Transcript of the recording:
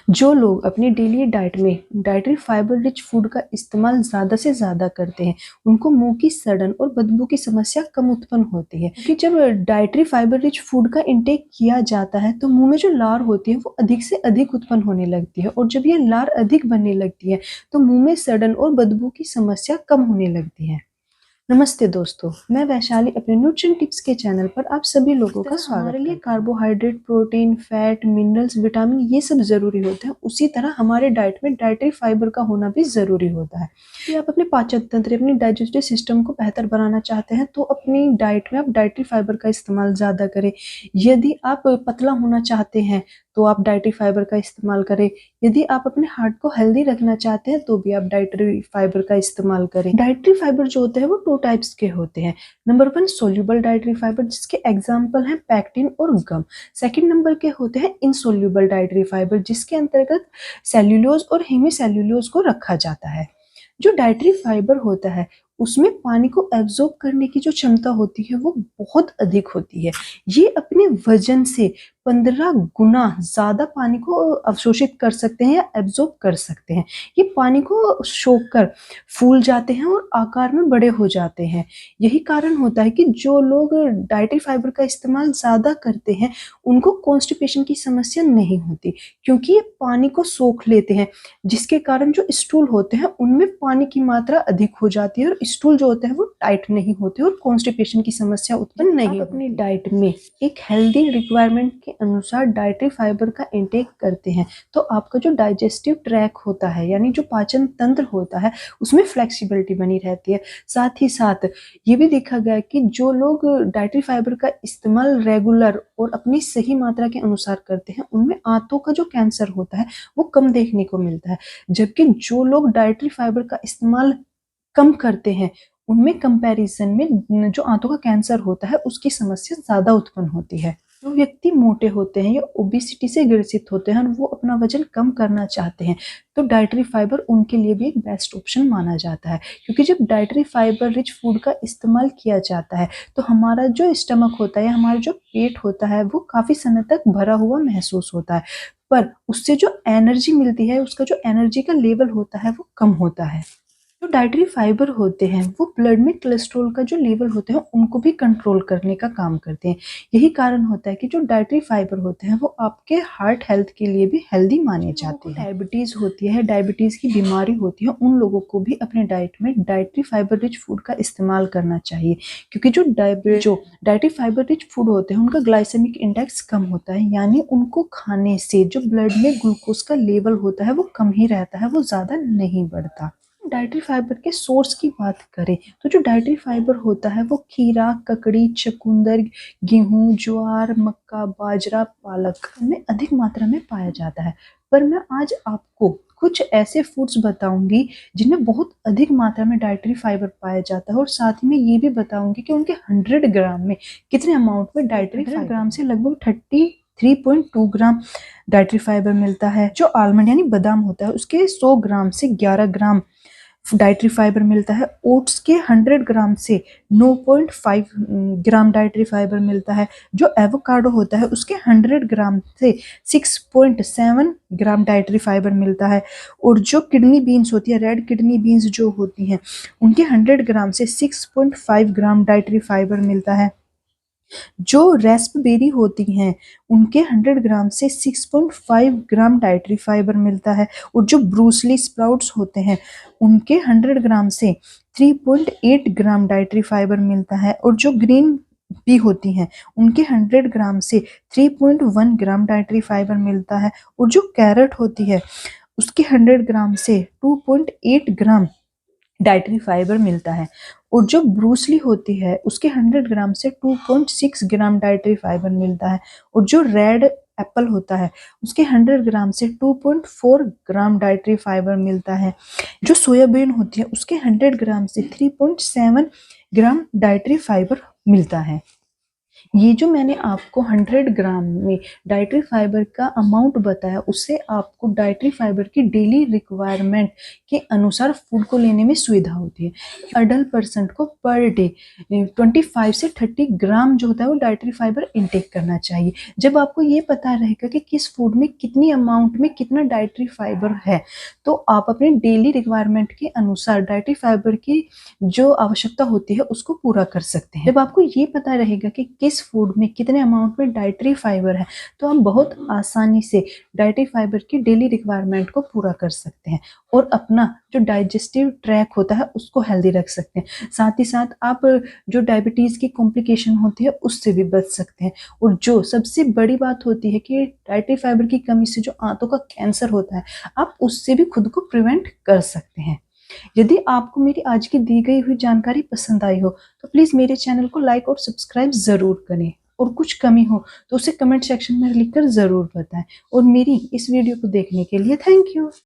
जो लोग अपनी डेली डाइट में डाइटरी फाइबर रिच फूड का इस्तेमाल ज़्यादा से ज़्यादा करते हैं, उनको मुंह की सड़न और बदबू की समस्या कम उत्पन्न होती है। क्योंकि जब डाइटरी फाइबर रिच फूड का इंटेक किया जाता है तो मुंह में जो लार होती है वो अधिक से अधिक उत्पन्न होने लगती है, और जब ये लार अधिक बनने लगती है तो मुंह में सड़न और बदबू की समस्या कम होने लगती है। नमस्ते दोस्तों, मैं वैशाली अपने न्यूट्रिशन टिप्स के चैनल पर आप सभी लोगों का स्वागत हमारे लिए carbohydrate, protein, fat, minerals, vitamin ये सब जरूरी होते हैं। उसी तरह हमारे डाइट में डाइटरी फाइबर का होना भी जरूरी होता है। यदि आप अपने पाचन तंत्र, अपनी डाइजेस्टिव सिस्टम को बेहतर बनाना चाहते हैं तो अपनी डाइट में आप डाइटरी फाइबर का इस्तेमाल ज़्यादा करें। यदि आप पतला होना चाहते हैं तो आप डाइटरी फाइबर का इस्तेमाल करें। यदि आप अपने हार्ट को हेल्दी रखना चाहते हैं तो भी आप डाइटरी फाइबर का इस्तेमाल करें। डाइटरी फाइबर जो होते हैं वो 2 टाइप्स के होते हैं। नंबर 1 सोल्यूबल डाइटरी फाइबर, जिसके एग्जाम्पल हैं पैक्टिन और गम। सेकंड नंबर के होते हैं इनसोल्यूबल डाइटरी फाइबर, जिसके अंतर्गत सेल्यूलोज और हेमीसेल्यूलोज को रखा जाता है। जो डाइटरी फाइबर होता है उसमें पानी को एब्जॉर्ब करने की जो क्षमता होती है वो बहुत अधिक होती है। ये अपने वजन से 15 गुना ज्यादा पानी को अवशोषित कर सकते हैं या एब्जॉर्ब कर सकते हैं। ये पानी को सोख कर फूल जाते हैं और आकार में बड़े हो जाते हैं। यही कारण होता है कि जो लोग डाइटरी फाइबर का इस्तेमाल ज्यादा करते हैं उनको कॉन्स्टिपेशन की समस्या नहीं होती, क्योंकि ये पानी को सोख लेते हैं, जिसके कारण जो स्टूल होते हैं उनमें पानी की मात्रा अधिक हो जाती है और स्टूल जो होते हैं वो टाइट नहीं होते और कॉन्स्टिपेशन की समस्या उत्पन्न नहीं होती। अपनी डाइट में एक हेल्दी रिक्वायरमेंट के अनुसार डाइटरी फाइबर का इंटेक करते हैं तो आपका जो डाइजेस्टिव ट्रैक होता है, यानी जो पाचन तंत्र होता है, उसमें फ्लेक्सिबिलिटी बनी रहती है। साथ ही साथ ये भी देखा गया कि जो लोग डाइटरी फाइबर का इस्तेमाल रेगुलर और अपनी सही मात्रा के अनुसार करते हैं उनमें आंतों का जो कैंसर होता है वो कम देखने को मिलता है। जबकि जो लोग डाइटरी फाइबर का इस्तेमाल कम करते हैं उनमें कंपैरिजन में जो आंतों का कैंसर होता है उसकी समस्या ज्यादा उत्पन्न होती है। जो व्यक्ति मोटे होते हैं या ओबेसिटी से ग्रसित होते हैं और वो अपना वजन कम करना चाहते हैं तो डाइटरी फाइबर उनके लिए भी एक बेस्ट ऑप्शन माना जाता है। क्योंकि जब डाइटरी फाइबर रिच फूड का इस्तेमाल किया जाता है तो हमारा जो स्टमक होता है, हमारा जो पेट होता है, वो काफी समय तक भरा हुआ महसूस होता है, पर उससे जो एनर्जी मिलती है, उसका जो एनर्जी का लेवल होता है वो कम होता है। जो डाइटरी फाइबर होते हैं वो ब्लड में कोलेस्ट्रॉल का जो लेवल होते हैं उनको भी कंट्रोल करने का काम करते हैं। यही कारण होता है कि जो डाइटरी फाइबर होते हैं वो आपके हार्ट हेल्थ के लिए भी हेल्दी माने जाते हैं। डायबिटीज होती है, डायबिटीज की बीमारी होती है, उन लोगों को भी अपने डाइट में डाइटरी फाइबर रिच फूड का इस्तेमाल करना चाहिए। क्योंकि जो डाइटरी फाइबर रिच फूड होते हैं उनका ग्लाइसेमिक इंडेक्स कम होता है, यानी उनको खाने से जो ब्लड में ग्लूकोज का लेवल होता है वो कम ही रहता है, वो ज्यादा नहीं बढ़ता। डाइटरी फाइबर के सोर्स की बात करें तो जो डाइटरी फाइबर होता है वो खीरा, ककड़ी, चुकंदर, गेहूं, ज्वार, मक्का, बाजरा, पालक में अधिक मात्रा में पाया जाता है। पर मैं आज आपको कुछ ऐसे फूड्स बताऊंगी जिनमें बहुत अधिक मात्रा में डाइटरी फाइबर पाया जाता है, और साथ में ये भी बताऊंगी कि उनके 100 ग्राम में कितने अमाउंट में डाइटरी फाइबर ग्राम से लगभग 3.2 ग्राम डाइटरी फाइबर मिलता है। जो आलमंड यानी बादाम होता है उसके 100 ग्राम से 11 ग्राम डाइटरी फाइबर मिलता है। ओट्स के 100 ग्राम से 9.5 ग्राम डाइटरी फाइबर मिलता है। जो एवोकाडो होता है उसके 100 ग्राम से 6.7 ग्राम डाइटरी फाइबर मिलता है। और जो किडनी बीन्स होती है, रेड किडनी बीन्स जो होती हैं, उनके 100 ग्राम से 6.5 ग्राम डाइटरी फाइबर मिलता है। जो रेस्पबेरी होती हैं उनके 100 ग्राम से 6.5 ग्राम डाइटरी फाइबर मिलता है। और जो ब्रूसली स्प्राउट्स होते हैं उनके 100 ग्राम से 3.8 ग्राम डाइटरी फाइबर मिलता है। और जो ग्रीन पी होती हैं उनके 100 ग्राम से 3.1 ग्राम डाइटरी फाइबर मिलता है। और जो कैरेट होती है उसके 100 ग्राम से 2.8 ग्राम डाइटरी फाइबर मिलता है। और जो ब्रूसली होती है उसके 100 ग्राम से 2.6 ग्राम डाइटरी फाइबर मिलता है। और जो रेड एप्पल होता है उसके 100 ग्राम से 2.4 ग्राम डाइटरी फाइबर मिलता है। जो सोयाबीन होती है उसके 100 ग्राम से 3.7 ग्राम डाइटरी फाइबर मिलता है। ये जो मैंने आपको 100 ग्राम में डाइटरी फाइबर का अमाउंट बताया, उससे आपको डाइटरी फाइबर की डेली रिक्वायरमेंट के अनुसार फूड को लेने में सुविधा होती है। अडल्ट पर्सन को पर डे 25 से 30 ग्राम जो होता है वो डाइटरी फाइबर इनटेक करना चाहिए। जब आपको ये पता रहेगा कि किस फूड में कितनी अमाउंट में कितना डाइटरी फाइबर है, तो आप अपने डेली रिक्वायरमेंट के अनुसार डाइटरी फाइबर की जो आवश्यकता होती है उसको पूरा कर सकते हैं। जब आपको ये पता रहेगा कि किस फूड में कितने अमाउंट में डाइटरी फाइबर है, तो आप बहुत आसानी से डाइटरी फाइबर की डेली रिक्वायरमेंट को पूरा कर सकते हैं और अपना जो डाइजेस्टिव ट्रैक होता है उसको हेल्दी रख सकते हैं। साथ ही साथ आप जो डायबिटीज़ की कॉम्प्लिकेशन होती है उससे भी बच सकते हैं। और जो सबसे बड़ी बात होती है कि डाइटरी फाइबर की कमी से जो आंतों का कैंसर होता है, आप उससे भी खुद को प्रिवेंट कर सकते हैं। यदि आपको मेरी आज की दी गई हुई जानकारी पसंद आई हो, तो प्लीज़ मेरे चैनल को लाइक और सब्सक्राइब ज़रूर करें और कुछ कमी हो तो उसे कमेंट सेक्शन में लिखकर ज़रूर बताएं। और मेरी इस वीडियो को देखने के लिए थैंक यू।